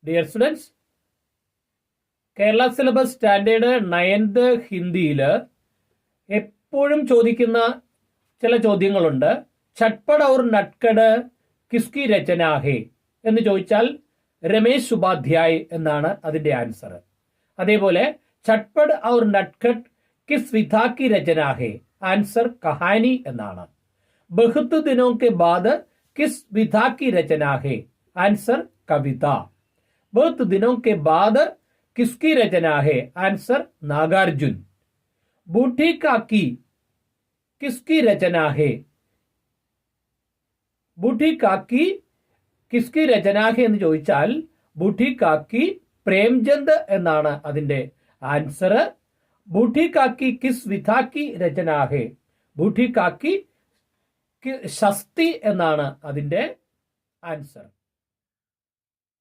Dear students, Kerala syllabus standard 9th ഹിന്ദിയിൽ എപ്പോഴും ചോദിക്കുന്ന ചില ചോദ്യങ്ങളുണ്ട്. ചട്പട് ഔർ നട്കട് കിസ്കി രചന ഹേ എന്ന് ചോദിച്ചാൽ രമേശ് ഉപാധ്യായ് എന്നാണ് അതിന്റെ ആൻസർ. അതേപോലെ ചട്പട് ഔർ നട്കട് കിസ് വിധാ കി രചന ഹേ, ആൻസർ കഹാനി എന്നാണ്. ബഹുത് ദിനോं के बाद किस विधा की रचना है, आंसर कविता. बहुत दिनों के बाद किसकी रचना है, आंसर नागार्जुन. बूढ़ी काकी किसकी रचना है, बूढ़ी काकी किसकी रचना है എന്ന് ചോദിച്ചാൽ ബൂഢി കാക്കി പ്രേംചന്ദ് എന്നാണ് അതിന്റെ ആൻസർ. ബൂഢി കാക്കി കിസ് വിധാ കി രചന ഹേ, ബൂഢി കാക്കി ശസ്തി എന്നാണ് അതിന്റെ ആൻസർ.